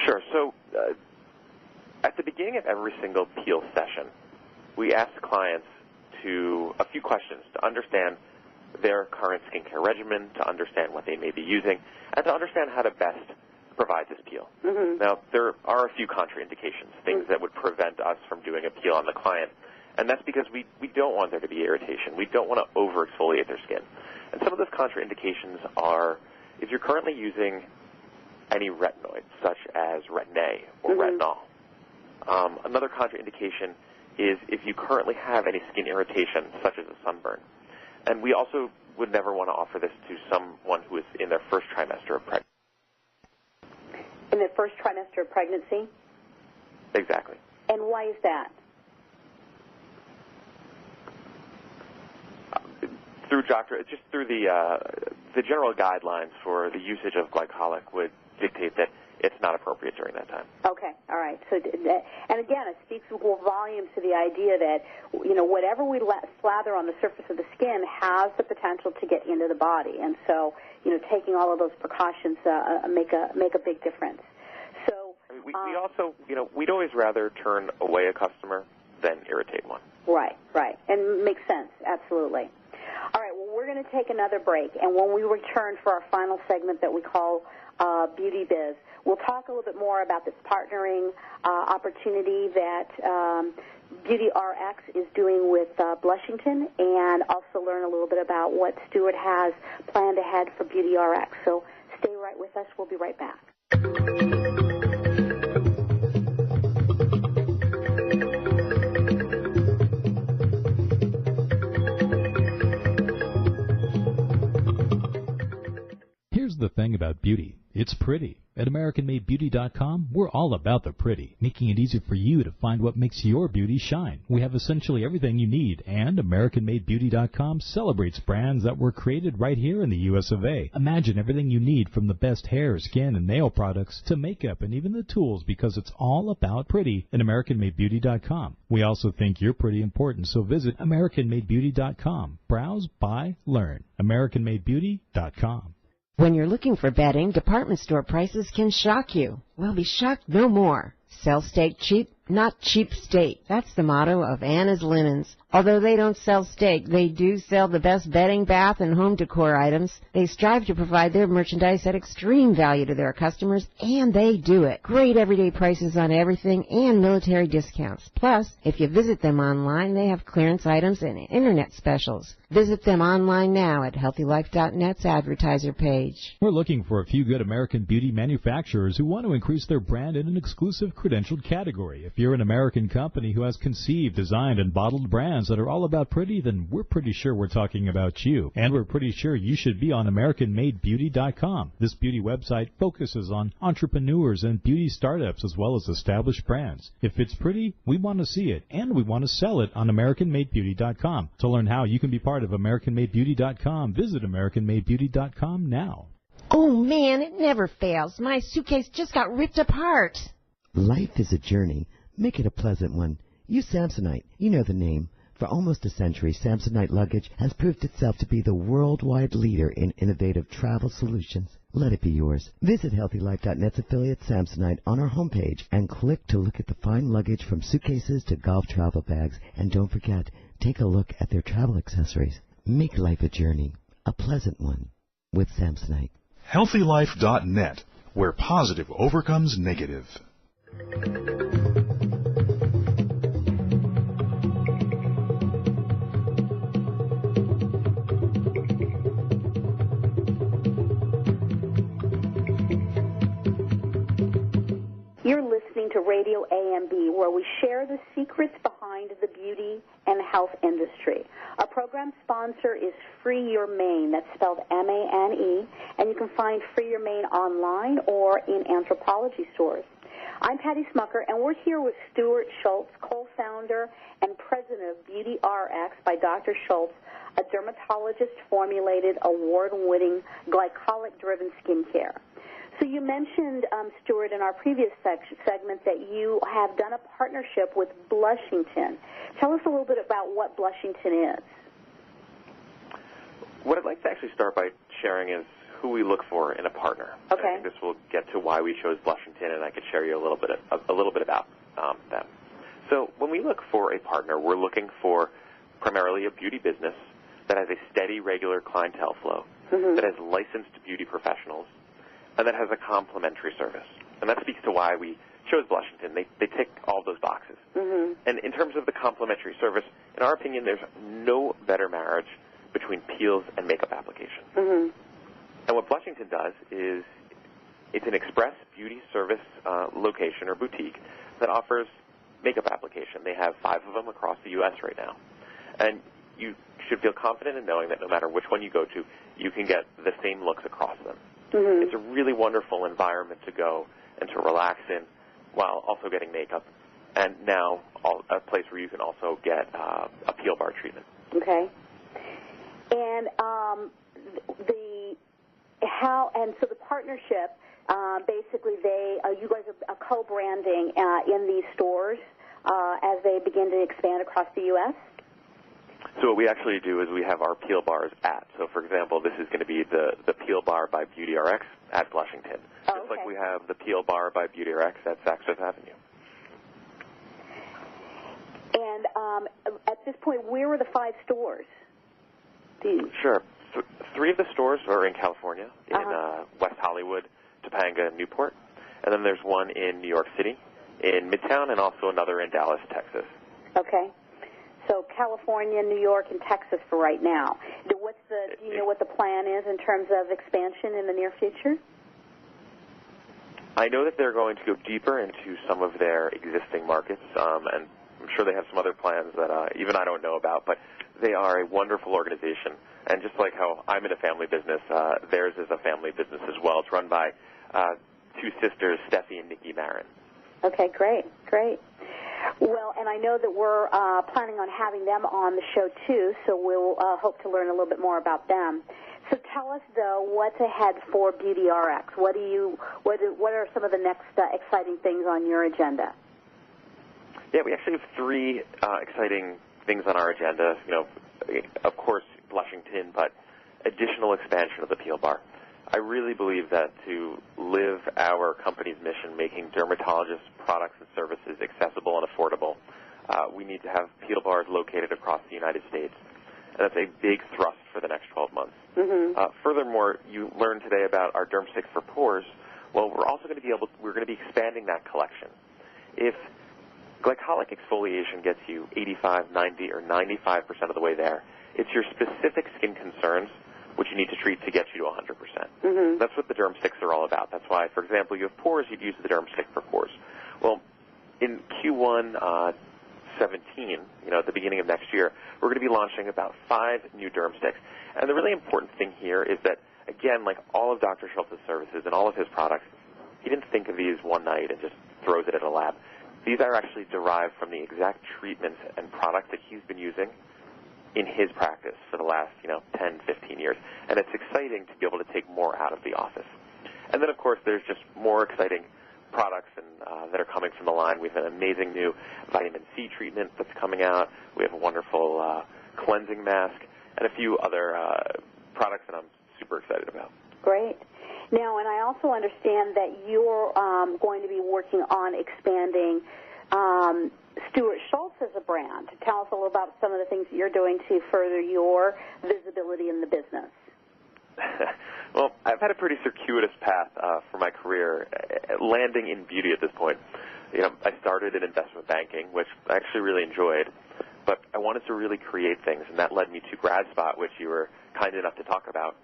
Sure. So at the beginning of every single peel session, we ask clients a few questions to understand their current skincare regimen, to understand what they may be using, and to understand how to best provide this peel. Mm-hmm. Now, there are a few contraindications, things that would prevent us from doing a peel on the client, and that's because we don't want there to be irritation. We don't want to over-exfoliate their skin. And some of those contraindications are if you're currently using any retinoid, such as Retin-A or retinol. Another contraindication is if you currently have any skin irritation, such as a sunburn. And we also would never want to offer this to someone who is in their first trimester of pregnancy. In the first trimester of pregnancy? Exactly. And why is that? Through the general guidelines for the usage of glycolic would dictate that it's not appropriate during that time. Okay, all right. So, and again, it speaks volumes to the idea that whatever we slather on the surface of the skin has the potential to get into the body, and so taking all of those precautions make a big difference. So we also we'd always rather turn away a customer than irritate one. Right, and makes sense, absolutely. All right, well, we're going to take another break, and when we return for our final segment that we call Beauty Biz, we'll talk a little bit more about this partnering opportunity that BeautyRX is doing with Blushington, and also learn a little bit about what Stuart has planned ahead for BeautyRX. So stay right with us. We'll be right back. Here's the thing about beauty. It's pretty. At AmericanMadeBeauty.com, we're all about the pretty, making it easy for you to find what makes your beauty shine. We have essentially everything you need, and AmericanMadeBeauty.com celebrates brands that were created right here in the U.S. of A. Imagine everything you need from the best hair, skin, and nail products to makeup and even the tools, because it's all about pretty at AmericanMadeBeauty.com. We also think you're pretty important, so visit AmericanMadeBeauty.com. Browse, buy, learn. AmericanMadeBeauty.com. When you're looking for bedding, department store prices can shock you. Well, be shocked no more. Sell steak cheap, not cheap steak. That's the motto of Anna's Linens. Although they don't sell steak, they do sell the best bedding, bath, and home decor items. They strive to provide their merchandise at extreme value to their customers, and they do it. Great everyday prices on everything and military discounts. Plus, if you visit them online, they have clearance items and internet specials. Visit them online now at HealthyLife.net's advertiser page. We're looking for a few good American beauty manufacturers who want to increase their brand in an exclusive credentialed category. If you're an American company who has conceived, designed, and bottled brands that are all about pretty, then we're pretty sure we're talking about you. And we're pretty sure you should be on AmericanMadeBeauty.com. This beauty website focuses on entrepreneurs and beauty startups as well as established brands. If it's pretty, we want to see it, and we want to sell it on AmericanMadeBeauty.com. To learn how you can be part of AmericanMadeBeauty.com, visit AmericanMadeBeauty.com now. Oh, man, it never fails. My suitcase just got ripped apart. Life is a journey. Make it a pleasant one. Use Samsonite. You know the name. For almost a century, Samsonite luggage has proved itself to be the worldwide leader in innovative travel solutions. Let it be yours. Visit HealthyLife.net's affiliate Samsonite on our homepage and click to look at the fine luggage from suitcases to golf travel bags. And don't forget, take a look at their travel accessories. Make life a journey, a pleasant one, with Samsonite. HealthyLife.net, where positive overcomes negative. You're listening to RadioAMB, where we share the secrets behind the beauty and health industry. Our program sponsor is Free Your Mane. That's spelled M-A-N-E, and you can find Free Your Mane online or in Anthropology stores. I'm Patty Smucker, and we're here with Stuart Schultz, co-founder and president of BeautyRX by Dr. Schultz, a dermatologist-formulated, award-winning, glycolic-driven skincare. So you mentioned, Stuart, in our previous segment that you have done a partnership with Blushington. Tell us a little bit about what Blushington is. What I'd like to actually start by sharing is who we look for in a partner. Okay. I think this will get to why we chose Blushington, and I could share you a little bit about them. So when we look for a partner, we're looking for primarily a beauty business that has a steady, regular clientele flow, that has licensed beauty professionals, and that has a complementary service. And that speaks to why we chose Blushington. They tick all those boxes. And in terms of the complementary service, in our opinion, there's no better marriage between peels and makeup application. And what Blushington does is it's an express beauty service location or boutique that offers makeup application. They have 5 of them across the U.S. right now. And you should feel confident in knowing that no matter which one you go to, you can get the same looks across them. It's a really wonderful environment to go and to relax in while also getting makeup. And now a place where you can also get a peel bar treatment. Okay. And so the partnership, basically you guys are co-branding in these stores as they begin to expand across the U.S.? So what we actually do is we have our peel bars at. So, for example, this is going to be the peel bar by BeautyRX at Blushington. Just like we have the peel bar by BeautyRX at Saks Fifth Avenue. And at this point, where are the 5 stores? Sure. 3 of the stores are in California, in West Hollywood, Topanga, and Newport. And then there's one in New York City, in Midtown, and also another in Dallas, Texas. Okay. So California, New York, and Texas for right now. Do you know what the plan is in terms of expansion in the near future? I know that they're going to go deeper into some of their existing markets, and I'm sure they have some other plans that even I don't know about, but they are a wonderful organization And just like how I'm in a family business, theirs is a family business as well. It's run by two sisters, Steffi and Nikki Marin. Okay, great. Well, and I know that we're planning on having them on the show, too, so we'll hope to learn a little bit more about them. So tell us, though, what's ahead for BeautyRX? What are some of the next exciting things on your agenda? Yeah, we actually have three exciting things on our agenda. You know, of course, blushing tin, but additional expansion of the peel bar. I really believe that to live our company's mission, making dermatologist products and services accessible and affordable, we need to have peel bars located across the United States. And that's a big thrust for the next 12 months. Mm-hmm. Furthermore, you learned today about our Derm Stick for Pores. Well, we're also going to be expanding that collection. If glycolic exfoliation gets you 85, 90, or 95% of the way there, it's your specific skin concerns which you need to treat to get you to 100%. Mm-hmm. That's what the Derm Sticks are all about. That's why, for example, you have pores, you'd use the Derm Stick for Pores. Well, in Q1 17, at the beginning of next year, we're going to be launching about 5 new Derm Sticks. And the really important thing here is that, again, like all of Dr. Schultz's services and all of his products, he didn't think of these one night and just throws it in a lab. These are actually derived from the exact treatments and products that he's been using in his practice for the last, 10, 15 years. And it's exciting to be able to take more out of the office. And then, of course, there's just more exciting products that are coming from the line. We have an amazing new vitamin C treatment that's coming out. We have a wonderful cleansing mask and a few other products that I'm super excited about. Great. Now, and I also understand that you're going to be working on expanding Stuart Schultz as a brand. Tell us a little about some of the things that you're doing to further your visibility in the business. Well, I've had a pretty circuitous path for my career, landing in beauty at this point. I started in investment banking, which I actually really enjoyed, but I wanted to really create things, and that led me to Grad Spot, which you were kind enough to talk about.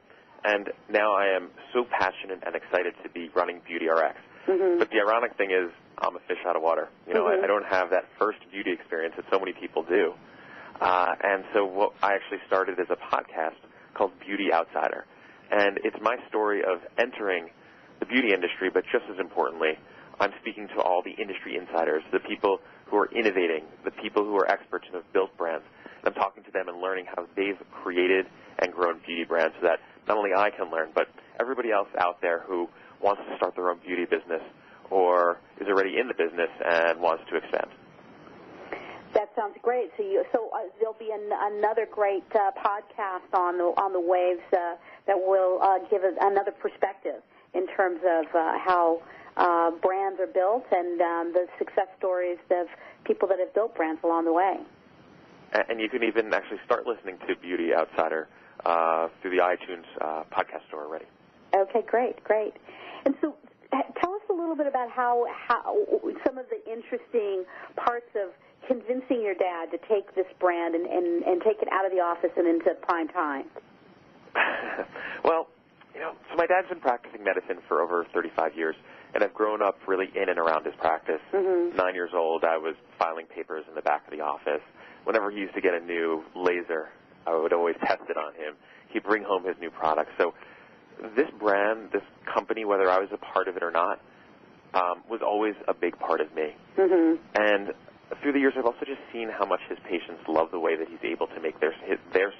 And now I am so passionate and excited to be running BeautyRX. Mm-hmm. But the ironic thing is, I'm a fish out of water. Mm-hmm. I don't have that first beauty experience that so many people do. And so what I actually started as a podcast called Beauty Outsider. And it's my story of entering the beauty industry, but just as importantly, I'm speaking to all the industry insiders, the people who are innovating, the people who are experts and have built brands. And I'm talking to them and learning how they've created and grown beauty brands so that not only I can learn, but everybody else out there who wants to start their own beauty business or is already in the business and wants to expand. That sounds great. So there'll be another great podcast on the waves that will give another perspective in terms of how brands are built and the success stories of people that have built brands along the way. And you can even actually start listening to Beauty Outsider through the iTunes podcast store already. Okay, great. And so tell us a little bit about how some of the interesting parts of convincing your dad to take this brand and take it out of the office and into prime time. Well, so my dad's been practicing medicine for over 35 years, and I've grown up really in and around his practice. Mm-hmm. 9 years old, I was filing papers in the back of the office. Whenever he used to get a new laser, I would always test it on him. He'd bring home his new products. So this brand, this company, whether I was a part of it or not, was always a big part of me. Mm-hmm. And through the years, I've also just seen how much his patients love the way that he's able to make their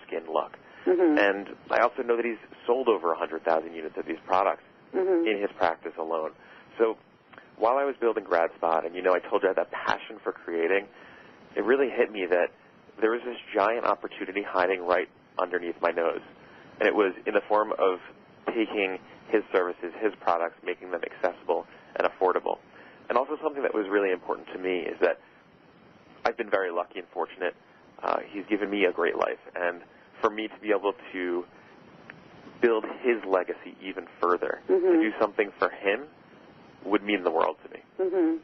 skin look. Mm-hmm. And I also know that he's sold over 100,000 units of these products mm-hmm. in his practice alone. So while I was building Grad Spot, and I told you I had that passion for creating, it really hit me that there was this giant opportunity hiding right underneath my nose. And it was in the form of taking his services, his products, making them accessible and affordable. And also something that was really important to me is that I've been very lucky and fortunate. He's given me a great life. And for me to be able to build his legacy even further, mm-hmm. to do something for him would mean the world to me. Mm-hmm.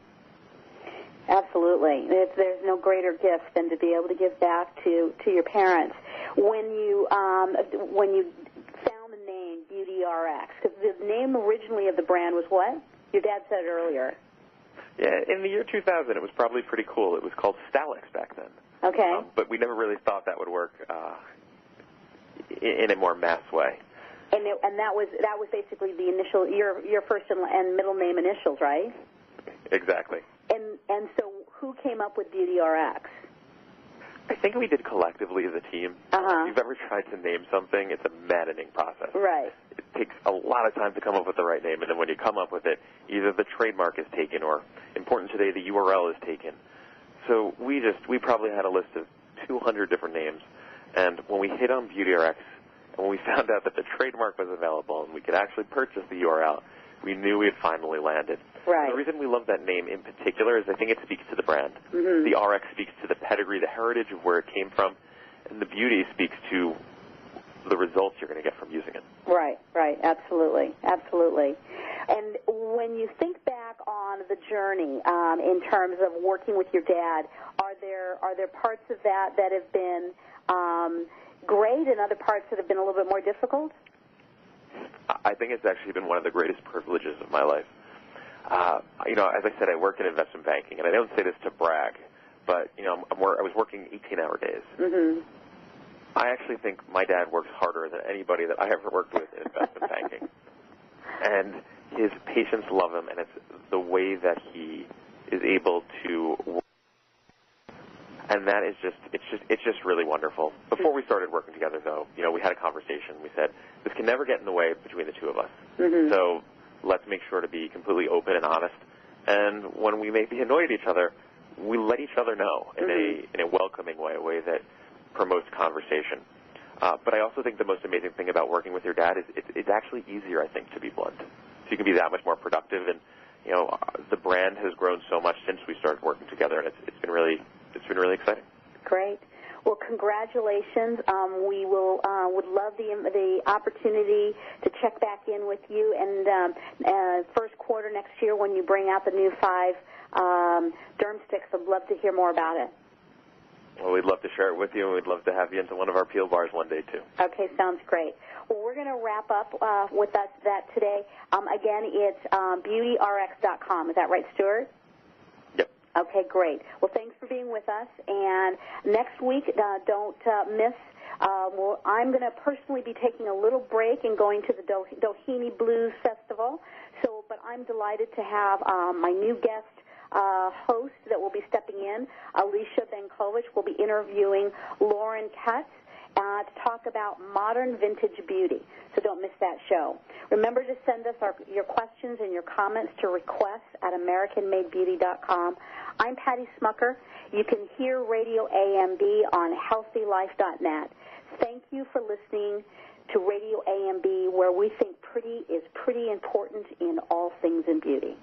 Absolutely. There's no greater gift than to be able to give back to your parents. When you found the name BeautyRX, because the name originally of the brand was what? Your dad said it earlier. Yeah, in the year 2000, it was probably pretty cool. It was called Stalex back then. Okay. But we never really thought that would work in a more mass way. And that was basically the initial, your first and middle name initials, right? Exactly. And so who came up with BeautyRX? I think we did collectively as a team. If you've ever tried to name something, it's a maddening process. Right. It takes a lot of time to come up with the right name, and then when you come up with it, either the trademark is taken or, important today, the URL is taken. So we probably had a list of 200 different names, and when we hit on BeautyRX, and when we found out that the trademark was available and we could actually purchase the URL, we knew we had finally landed. Right. And the reason we love that name in particular is I think it speaks to the brand. Mm-hmm. The RX speaks to the pedigree, the heritage of where it came from, and the beauty speaks to the results you're going to get from using it. Right, absolutely. And when you think back on the journey in terms of working with your dad, are there parts of that have been great and other parts that have been a little bit more difficult? I think it's actually been one of the greatest privileges of my life. As I said, I work in investment banking, and I don't say this to brag, but I was working 18-hour days. Mm-hmm. I actually think my dad works harder than anybody that I ever worked with in investment banking. And his patients love him, and it's the way that he is able to work. And that is it's just really wonderful. Before we started working together, though, we had a conversation. We said, this can never get in the way between the two of us. Mm-hmm. So let's make sure to be completely open and honest. And when we may be annoyed at each other, we let each other know in a welcoming way, a way that promotes conversation. But I also think the most amazing thing about working with your dad is it's actually easier, I think, to be blunt. So you can be that much more productive. And, the brand has grown so much since we started working together, and it's been really exciting. Great. Well, congratulations. We would love the opportunity to check back in with you, and first quarter next year when you bring out the new 5 derm sticks, I'd love to hear more about it. Well, we'd love to share it with you, and we'd love to have you into one of our peel bars one day, too. Okay, sounds great. Well, we're going to wrap up with that today. Again, it's BeautyRX.com. Is that right, Stuart? Yep. Okay, great. Well, thanks for being with us. And next week, don't miss. I'm going to personally be taking a little break and going to the Doheny Blues Festival. But I'm delighted to have my new guest host that will be stepping in, Alicia Benkovich, will be interviewing Lauren Katz to talk about modern vintage beauty. So don't miss that show. Remember to send us your questions and your comments to requests@AmericanMadeBeauty.com. I'm Patty Smucker. You can hear RadioAMB on HealthyLife.net. Thank you for listening to RadioAMB, where we think pretty is pretty important in all things in beauty.